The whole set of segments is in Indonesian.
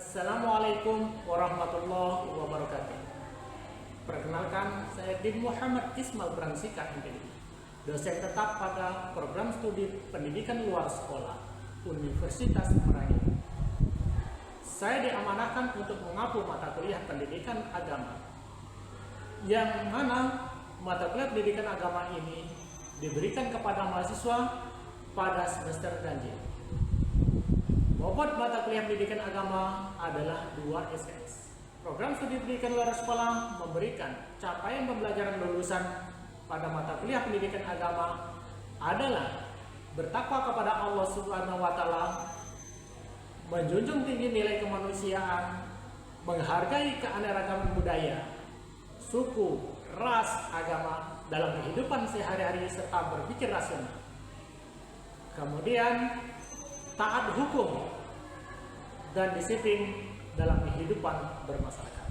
Assalamualaikum warahmatullahi wabarakatuh. Perkenalkan, saya Din Muhammad Ismail Bransika MPD, dosen tetap pada program studi pendidikan luar sekolah Universitas Merangin. Saya diamanahkan untuk mengapu mata kuliah pendidikan agama, yang mana mata kuliah pendidikan agama ini diberikan kepada mahasiswa pada semester ganjil. Bobot mata kuliah pendidikan agama adalah 2 SKS. Program studi pendidikan luar sekolah memberikan capaian pembelajaran lulusan pada mata kuliah pendidikan agama adalah bertakwa kepada Allah Subhanahu wa Ta'ala, menjunjung tinggi nilai kemanusiaan, menghargai keanekaragaman budaya, suku, ras, agama dalam kehidupan sehari-hari serta berpikir rasional. Kemudian taat hukum dan disiplin dalam kehidupan bermasyarakat.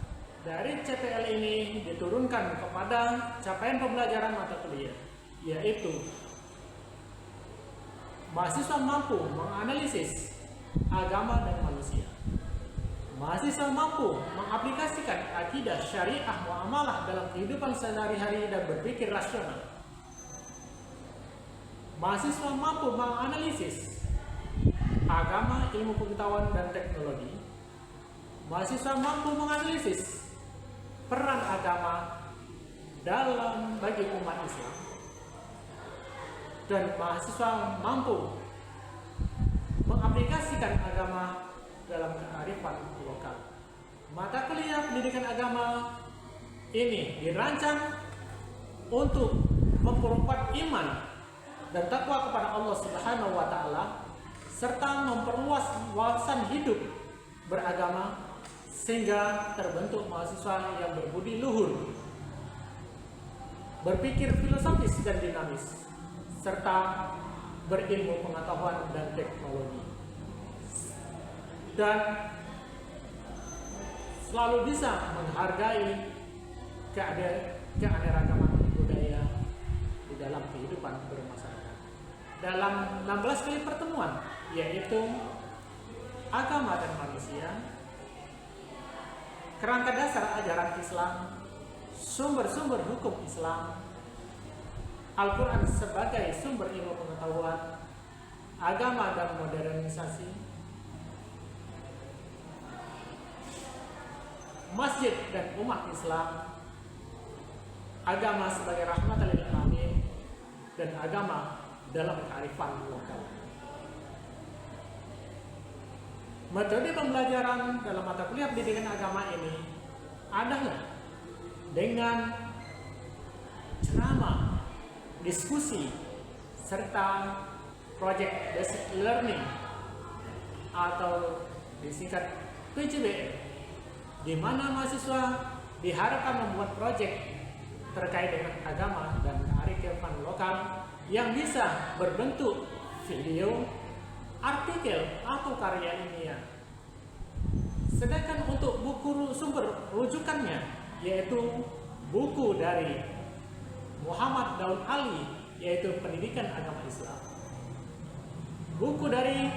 Dari CPL ini diturunkan kepada capaian pembelajaran mata kuliah, yaitu mahasiswa mampu menganalisis agama dan manusia. Mahasiswa mampu mengaplikasikan akidah syariah muamalah dalam kehidupan sehari-hari dan berpikir rasional. Mahasiswa mampu menganalisis agama, ilmu pengetahuan, dan teknologi. Mahasiswa mampu menganalisis peran agama dalam bagi umat Islam. Dan mahasiswa mampu mengaplikasikan agama dalam kearifan lokal. Mata kuliah pendidikan agama ini dirancang untuk memperkuat iman dan takwa kepada Allah Subhanahu wa Ta'ala, serta memperluas wawasan hidup beragama sehingga terbentuk mahasiswa yang berbudi luhur, berpikir filosofis dan dinamis, serta berilmu pengetahuan dan teknologi, dan selalu bisa menghargai keanekaragaman budaya di dalam kehidupan bermasyarakat. Dalam 16 kali pertemuan, yaitu agama dan manusia, kerangka dasar ajaran Islam, sumber-sumber hukum Islam, Al-Quran sebagai sumber ilmu pengetahuan, agama dan modernisasi, masjid dan umat Islam, agama sebagai rahmatan lil alamin, dan agama dalam kearifan lokal. Metode pembelajaran dalam mata kuliah pendidikan agama ini adalah dengan ceramah, diskusi, serta project basic learning atau disingkat PJBL, di mana mahasiswa diharapkan membuat project terkait dengan agama dan kearifan lokal yang bisa berbentuk video, artikel, atau karya ilmiah. Sedangkan untuk buku sumber rujukannya, yaitu buku dari Muhammad Daud Ali, yaitu Pendidikan Agama Islam, buku dari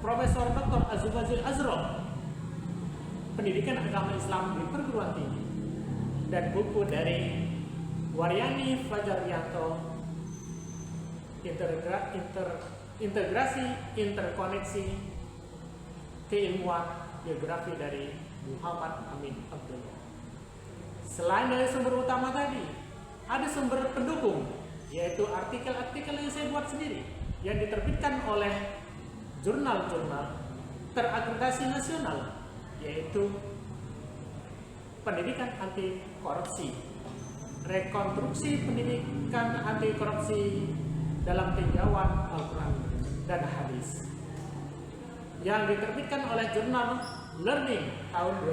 Profesor Dr. Azubazil Azro, Pendidikan Agama Islam di Perguruan Tinggi, dan buku dari Waryani Fajaryanto, Integrasi Interkoneksi Keilmuan Biografi dari Muhammad Amin Abdullah. Selain dari sumber utama tadi, ada sumber pendukung, yaitu artikel-artikel yang saya buat sendiri, yang diterbitkan oleh jurnal-jurnal terakreditasi nasional, yaitu Pendidikan Anti Korupsi, Rekonstruksi Pendidikan Anti Korupsi dalam Tinjauan Al-Quran dan Hadis, yang diterbitkan oleh jurnal Learning tahun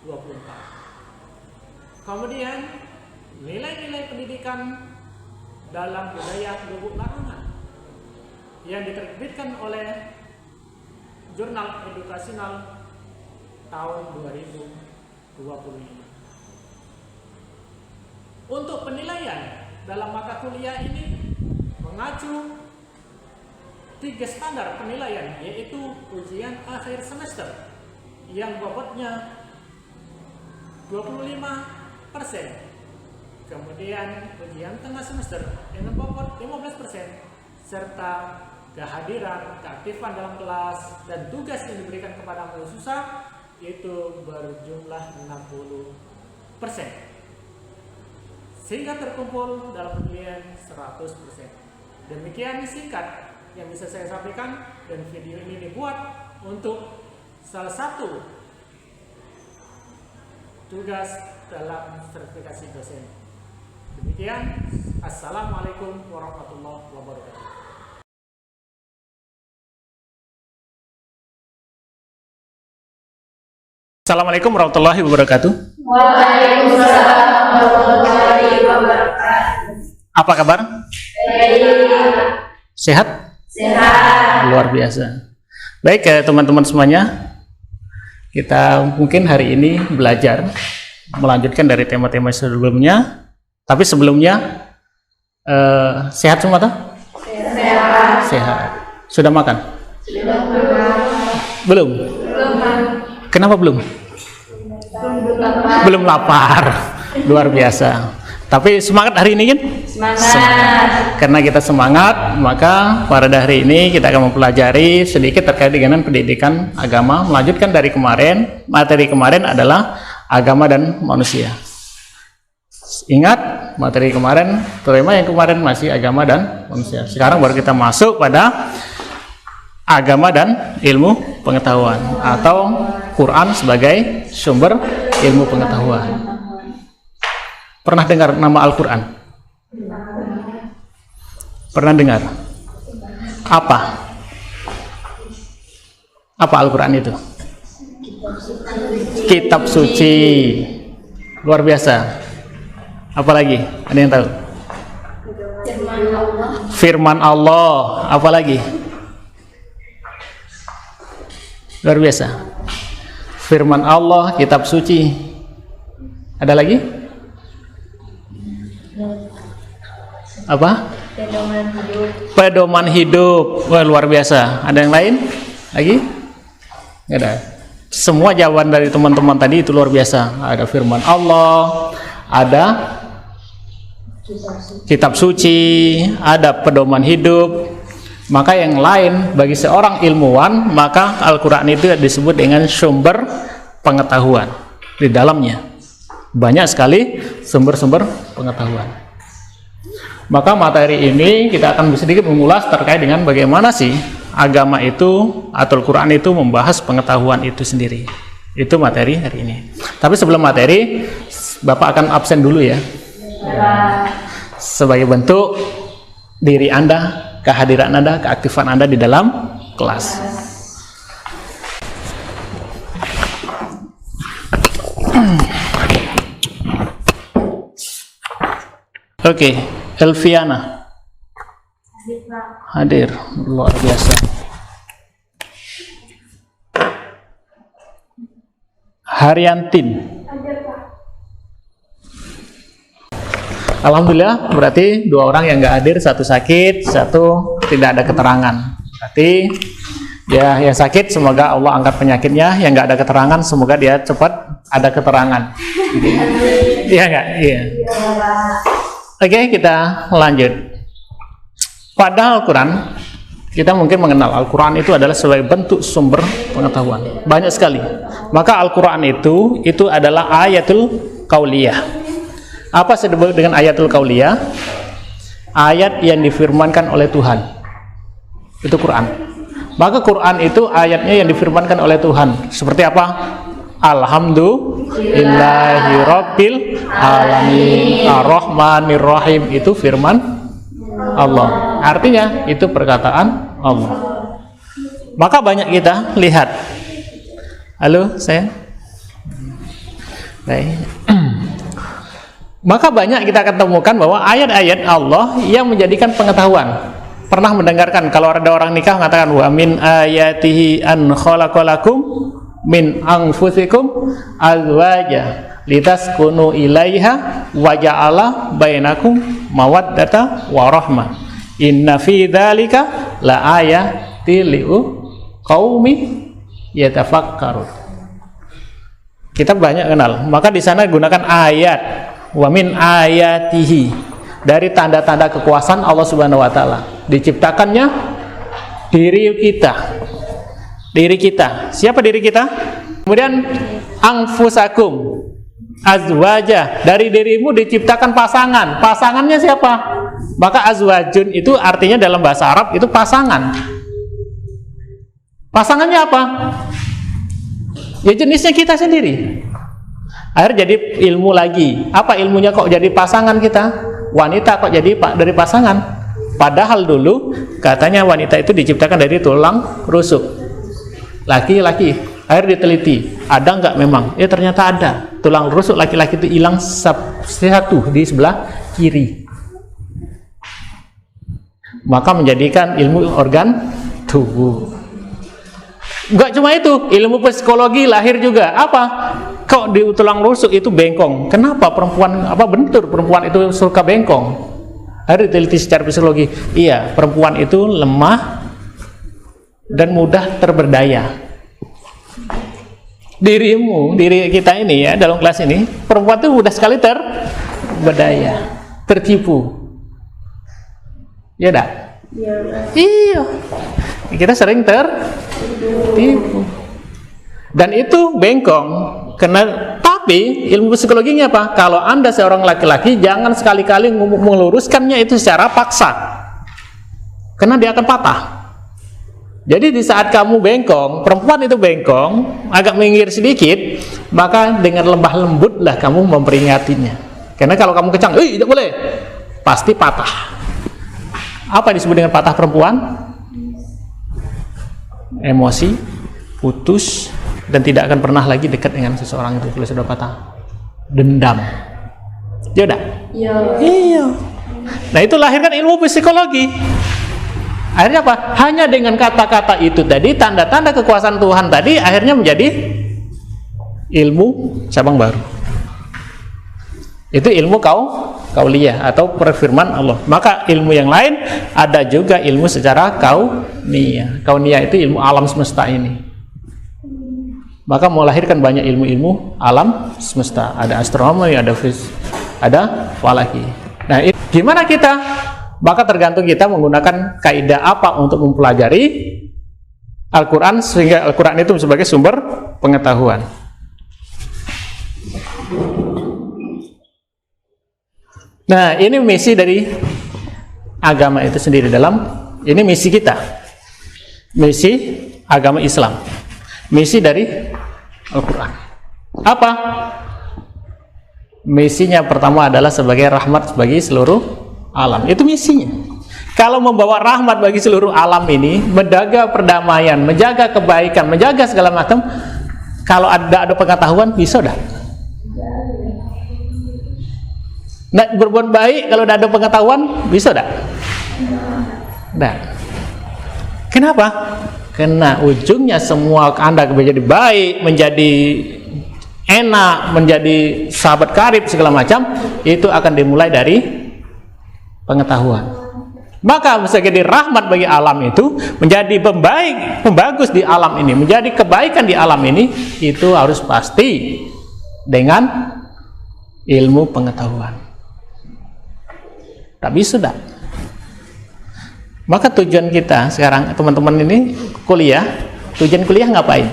2024. Kemudian nilai-nilai pendidikan dalam budaya Lubuk Larangan, yang diterbitkan oleh jurnal Edukasional tahun 2025. Untuk penilaian dalam mata kuliah ini mengacu 3 standar penilaian, yaitu ujian akhir semester yang bobotnya 25%, kemudian ujian tengah semester dengan bobot 15%, serta kehadiran, keaktifan dalam kelas, dan tugas yang diberikan kepada mahasiswa itu berjumlah 60%, sehingga terkumpul dalam penilaian 100%. Demikian singkat yang bisa saya sampaikan, dan video ini dibuat untuk salah satu tugas dalam sertifikasi dosen. Demikian, assalamualaikum warahmatullahi wabarakatuh. Assalamualaikum warahmatullahi wabarakatuh. Waalaikumsalam warahmatullahi wabarakatuh. Apa kabar? Sehat? Sehat. Luar biasa. Baik, teman-teman semuanya, kita mungkin hari ini belajar melanjutkan dari tema-tema sebelumnya. Tapi sebelumnya sehat semua toh? Sehat. Sehat. Sudah makan? Sudah makan. Belum? Belum. Kenapa belum? Belum lapar. Luar biasa. Tapi semangat hari ini kan? Semangat. Karena kita semangat, maka pada hari ini kita akan mempelajari sedikit terkait dengan pendidikan agama. Melanjutkan dari kemarin, materi kemarin adalah agama dan manusia. Ingat, materi kemarin, tema yang kemarin masih agama dan manusia. Sekarang baru kita masuk pada agama dan ilmu pengetahuan, atau Quran sebagai sumber ilmu pengetahuan. Pernah dengar nama Al-Quran? Pernah dengar? Apa? Apa Al-Quran itu? Kitab suci. Luar biasa. Apalagi? Ada yang tahu? Firman Allah. Apalagi? Luar biasa. Firman Allah, kitab suci. Ada lagi? Apa? Pedoman hidup. Pedoman hidup. Wah, luar biasa. Ada yang lain? Lagi? Nggak ada. Semua jawaban dari teman-teman tadi itu luar biasa. Ada firman Allah, ada kitab suci, ada pedoman hidup. Maka yang lain bagi seorang ilmuwan, maka Al-Quran itu disebut dengan sumber pengetahuan. Di dalamnya banyak sekali sumber-sumber pengetahuan. Maka materi ini kita akan sedikit mengulas terkait dengan bagaimana sih agama itu atau Al-Quran itu membahas pengetahuan itu sendiri. Itu materi hari ini. Tapi sebelum materi, Bapak akan absen dulu ya. Sebagai bentuk diri Anda, kehadiran Anda, keaktifan Anda di dalam kelas. Oke, Elviana hadir, luar biasa. Haryantin. Alhamdulillah, berarti 2 orang yang nggak hadir, 1 sakit, 1 tidak ada keterangan. Berarti ya yang sakit semoga Allah angkat penyakitnya, yang nggak ada keterangan semoga dia cepat ada keterangan. Iya nggak? Iya. Oke, kita lanjut. Pada Al-Quran, kita mungkin mengenal Al-Quran itu adalah sebagai bentuk sumber pengetahuan. Banyak sekali. Maka Al-Quran itu adalah ayatul qauliyah. Apa disebut dengan ayatul qauliyah? Ayat yang difirmankan oleh Tuhan. Itu Quran. Maka Quran itu ayatnya yang difirmankan oleh Tuhan. Seperti apa? Alhamdulillahi rabbil alamin ar-rahmanir-rahim. Itu firman Allah. Artinya itu perkataan Allah. Maka banyak kita lihat. Halo, saya. Baik. Maka banyak kita ketemukan bahwa ayat-ayat Allah yang menjadikan pengetahuan. Pernah mendengarkan kalau ada orang nikah mengatakan wa min ayatihi an khalaqalakum min anfusikum azwaja litaskunu ilaiha wa ja'ala bainakum mawaddata wa rahmah. Inna fi dzalika la ayati liu qaumi yatafakkarun. Kita banyak kenal, maka di sana gunakan ayat, wa min ayatihi, dari tanda-tanda kekuasaan Allah Subhanahu wa taala. Diciptakannya diri kita. Siapa diri kita? Kemudian anfusakum, azwaja, dari dirimu diciptakan pasangan. Pasangannya siapa? Maka azwajun itu artinya dalam bahasa Arab itu pasangan. Pasangannya apa? Ya jenisnya kita sendiri. Akhirnya jadi ilmu lagi. Apa ilmunya kok jadi pasangan kita? Wanita kok jadi dari pasangan? Padahal dulu katanya wanita itu diciptakan dari tulang rusuk. Laki-laki. Akhirnya diteliti, ada nggak memang? Ya ternyata ada. Tulang rusuk laki-laki itu hilang satu di sebelah kiri. Maka menjadikan ilmu organ tubuh. Enggak cuma itu, ilmu psikologi lahir juga. Apa? Kok di tulang rusuk itu bengkong? Kenapa perempuan bentur perempuan itu suka bengkong? Harus diteliti secara psikologi. Iya, perempuan itu lemah dan mudah terberdaya. Diri kita ini ya dalam kelas ini, perempuan itu mudah sekali terberdaya, tertipu. Ya dah? Iya. Kita sering tertipu. Dan itu bengkong. Tapi ilmu psikologinya apa? Kalau Anda seorang laki-laki, jangan sekali-kali meluruskannya itu secara paksa, karena dia akan patah. Jadi di saat kamu bengkong, perempuan itu bengkong, agak minggir sedikit, maka dengan lembah lembutlah kamu memperingatinya. Karena kalau kamu kencang, tidak boleh, pasti patah. Apa disebut dengan patah perempuan? Emosi, putus, dan tidak akan pernah lagi dekat dengan seseorang itu kalau sudah patah. Dendam. Ya udah? Iya. Nah itu lahirkan ilmu psikologi. Akhirnya apa? Hanya dengan kata-kata itu tadi, tanda-tanda kekuasaan Tuhan tadi, akhirnya menjadi ilmu cabang baru. Itu ilmu kauliyah atau perfirman Allah. Maka ilmu yang lain ada juga ilmu secara kauniyah. Kauniyah itu ilmu alam semesta ini. Maka melahirkan banyak ilmu-ilmu alam semesta. Ada astronomi, ada falaki. Nah, gimana kita? Maka tergantung kita menggunakan kaidah apa untuk mempelajari Al-Quran, sehingga Al-Quran itu sebagai sumber pengetahuan. Nah, ini misi dari agama itu sendiri ini misi kita. Misi agama Islam. Misi dari Al-Quran. Apa? Misinya pertama adalah sebagai rahmat bagi seluruh alam. Itu misinya. Kalau membawa rahmat bagi seluruh alam ini, menjaga perdamaian, menjaga kebaikan, menjaga segala macam, kalau ada pengetahuan, bisa dah. Nah, berbuat baik kalau ada pengetahuan, bisa dah. Nah, kenapa? Karena ujungnya semua Anda menjadi baik, menjadi enak, menjadi sahabat karib segala macam, itu akan dimulai dari pengetahuan. Maka menjadi rahmat bagi alam itu, menjadi pembagus di alam ini, menjadi kebaikan di alam ini, itu harus pasti dengan ilmu pengetahuan. Tak bisa dah. Maka tujuan kita sekarang teman-teman ini kuliah, tujuan kuliah ngapain?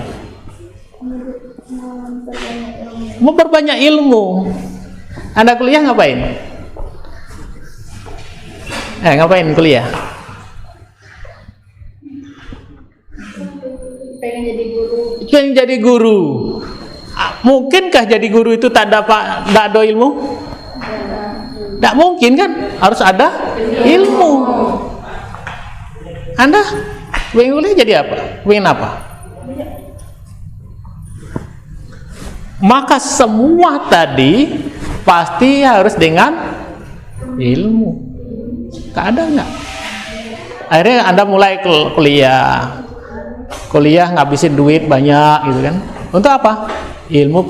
Memperbanyak ilmu. Anda kuliah ngapain? Ngapain kuliah? Pengen jadi guru. Pengen jadi guru. Mungkinkah jadi guru itu tak ada ilmu? Tidak mungkin kan? Harus ada ilmu. Anda pengen kuliah jadi apa? Pengen apa? Maka semua tadi pasti harus dengan ilmu. Tak ada enggak? Akhirnya Anda mulai kuliah ngabisin duit banyak gitu kan? Untuk apa? Ilmu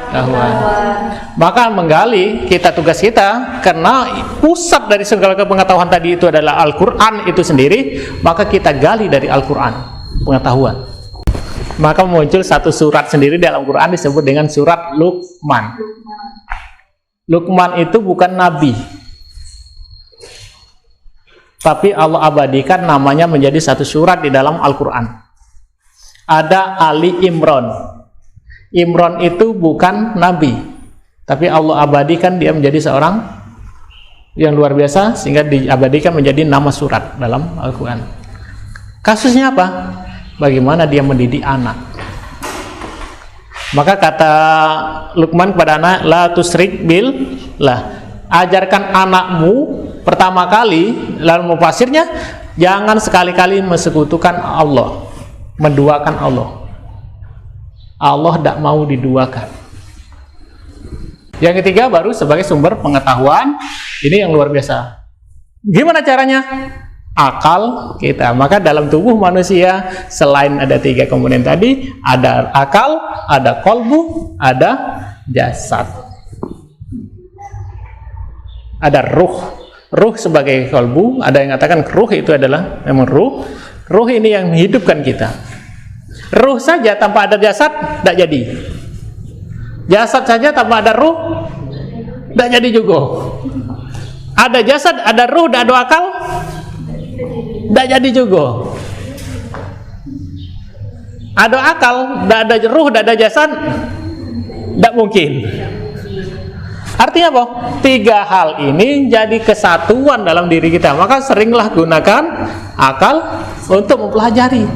pengetahuan. Maka menggali tugas kita, karena pusat dari segala pengetahuan tadi itu adalah Al-Quran itu sendiri, maka kita gali dari Al-Quran pengetahuan. Maka muncul satu surat sendiri dalam Quran disebut dengan surat Luqman. Luqman itu bukan nabi, tapi Allah abadikan namanya menjadi satu surat di dalam Al-Quran. Ada Ali Imran. Imran itu bukan nabi, tapi Allah abadikan dia menjadi seorang yang luar biasa, sehingga diabadikan menjadi nama surat dalam Al-Quran. Kasusnya apa? Bagaimana dia mendidik anak. Maka kata Luqman kepada anak, la tusrik billah, ajarkan anakmu pertama kali, lalu mufasirnya, jangan sekali-kali mensekutukan Allah, menduakan Allah. Allah tidak mau diduakan. Yang ketiga baru sebagai sumber pengetahuan, ini yang luar biasa. Gimana caranya? Akal kita. Maka dalam tubuh manusia selain ada 3 komponen tadi, ada akal, ada kolbu, ada jasad, ada ruh. Ruh sebagai kolbu. Ada yang katakan ruh itu adalah memang ruh. Ruh ini yang menghidupkan kita. Ruh saja tanpa ada jasad tidak jadi. Jasad saja tanpa ada ruh tidak jadi juga. Ada jasad, ada ruh, tidak ada akal, tidak jadi juga. Ada akal, tidak ada ruh, tidak ada jasad, tidak mungkin. Artinya apa? 3 hal ini jadi kesatuan dalam diri kita. Maka seringlah gunakan akal untuk mempelajari.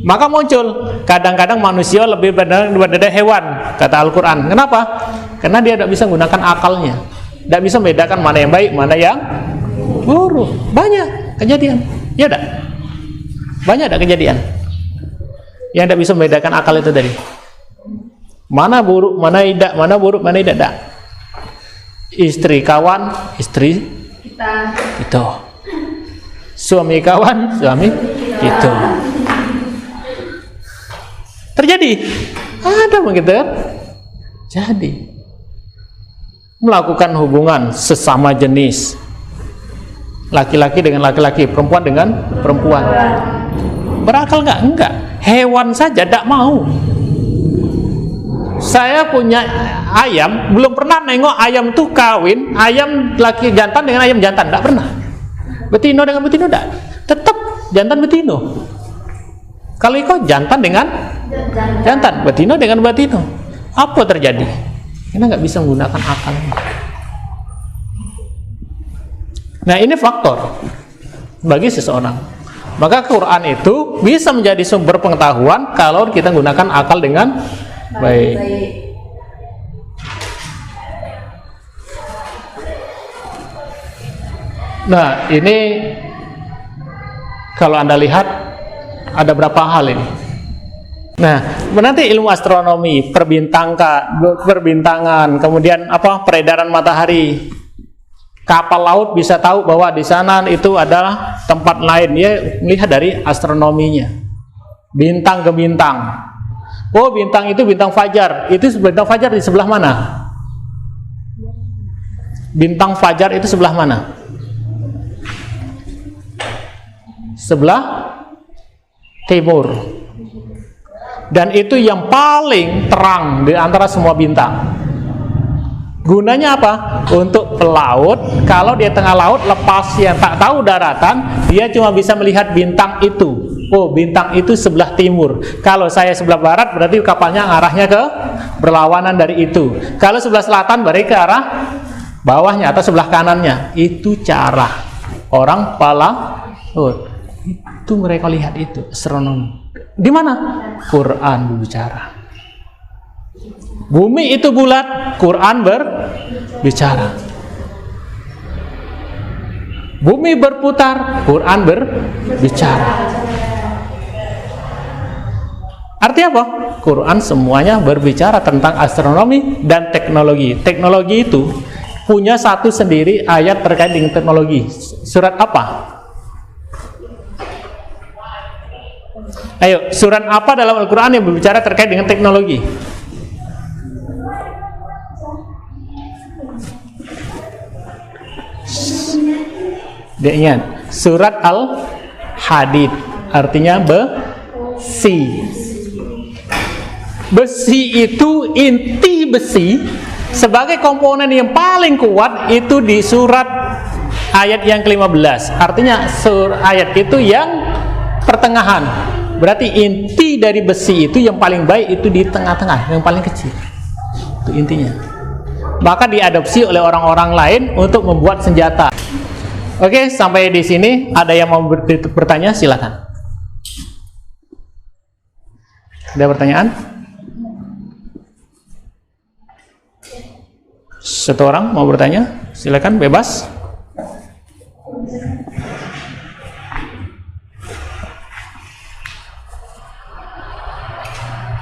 Maka muncul kadang-kadang manusia lebih benar daripada hewan, kata Al-Quran. Kenapa? Karena dia tidak bisa menggunakan akalnya, tidak bisa membedakan mana yang baik, mana yang buruk. Banyak kejadian, ya tidak? Banyak ada kejadian yang tidak bisa membedakan akal itu tadi. Mana buruk, mana tidak, mana buruk, mana tidak. Istri kawan, istri itu. Suami kawan, suami itu. Terjadi. Ada begitu. Jadi melakukan hubungan sesama jenis, laki-laki dengan laki-laki, perempuan dengan perempuan. Berakal nggak? Enggak. Hewan saja tidak mau. Saya punya ayam, belum pernah nengok ayam tuh kawin, ayam laki jantan dengan ayam jantan, tidak pernah. Betino dengan betino tidak, tetap jantan betino. Kalau ikut jantan dengan jantan, betino dengan betino. Apa terjadi? Kita nggak bisa menggunakan akal. Nah, ini faktor bagi seseorang. Maka Quran itu bisa menjadi sumber pengetahuan kalau kita gunakan akal dengan baik. Nah, ini kalau Anda lihat ada berapa hal ini. Nah, nanti ilmu astronomi, perbintangan, kemudian peredaran matahari. Kapal laut bisa tahu bahwa di sana itu adalah tempat lain. Dia melihat dari astronominya. Bintang ke bintang. Oh, bintang itu bintang fajar. Itu bintang fajar di sebelah mana? Bintang fajar itu sebelah mana? Sebelah timur. Dan itu yang paling terang di antara semua bintang. Gunanya apa? Untuk pelaut, kalau dia tengah laut lepas yang tak tahu daratan, dia cuma bisa melihat bintang itu. Oh, bintang itu sebelah timur. Kalau saya sebelah barat, berarti kapalnya arahnya ke berlawanan dari itu. Kalau sebelah selatan, berarti ke arah bawahnya atau sebelah kanannya. Itu cara orang pelaut. Itu mereka lihat itu, astronomi. Di mana? Quran berbicara. Bumi itu bulat, Quran berbicara. Bumi berputar, Quran berbicara. Artinya apa? Quran semuanya berbicara tentang astronomi dan teknologi. Teknologi itu punya satu sendiri ayat terkait dengan teknologi. Surat apa? Ayo, surat apa dalam Al-Quran yang berbicara terkait dengan teknologi? ingat. Surat Al-Hadid artinya besi. Besi itu, inti besi sebagai komponen yang paling kuat itu di surat ayat yang ke-15. Artinya ayat itu yang pertengahan. Berarti inti dari besi itu yang paling baik itu di tengah-tengah, yang paling kecil. Itu intinya. Maka diadopsi oleh orang-orang lain untuk membuat senjata. Oke, sampai di sini. Ada yang mau bertanya? Silakan. Ada pertanyaan? Satu orang mau bertanya? Silakan, bebas.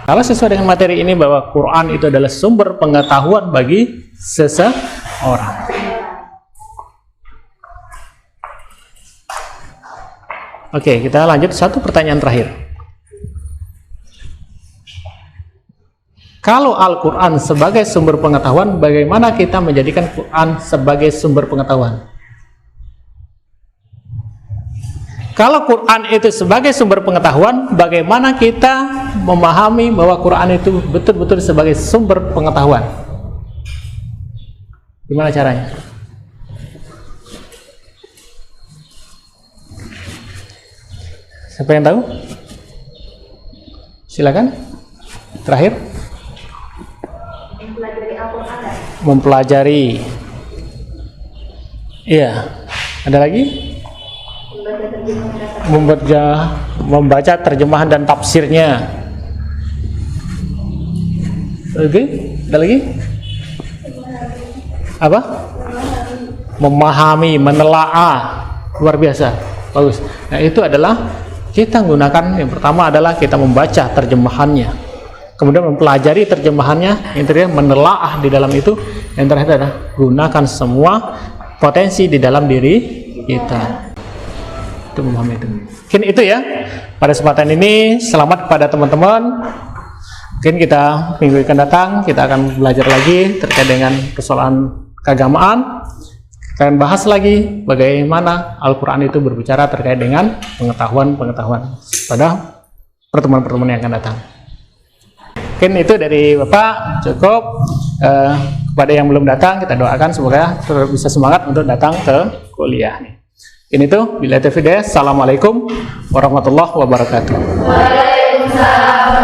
Kalau sesuai dengan materi ini bahwa Quran itu adalah sumber pengetahuan bagi seseorang. Oke, kita lanjut satu pertanyaan terakhir. Kalau Al-Quran sebagai sumber pengetahuan, bagaimana kita menjadikan Quran sebagai sumber pengetahuan? Kalau Quran itu sebagai sumber pengetahuan, bagaimana kita memahami bahwa Quran itu betul-betul sebagai sumber pengetahuan? Gimana caranya? Siapa yang tahu? Silakan. Terakhir. Mempelajari. Iya. Ada lagi? Membaca terjemahan dan tafsirnya. Oke. Ada lagi? Apa? Memahami, menelaah. Luar biasa. Bagus. Nah, itu adalah kita gunakan, yang pertama adalah kita membaca terjemahannya, kemudian mempelajari terjemahannya, yang terakhir menelaah di dalam itu, yang terakhir adalah gunakan semua potensi di dalam diri kita itu memahami itu. Mungkin itu ya pada kesempatan ini. Selamat kepada teman-teman. Mungkin kita minggu akan datang kita akan belajar lagi terkait dengan persoalan keagamaan. Kita akan bahas lagi bagaimana Al-Quran itu berbicara terkait dengan pengetahuan-pengetahuan pada pertemuan-pertemuan yang akan datang. Mungkin itu dari Bapak cukup. Kepada yang belum datang kita doakan semoga bisa semangat untuk datang ke kuliah. Ini itu bila tafideh. Assalamualaikum warahmatullahi wabarakatuh. Waalaikumsalam.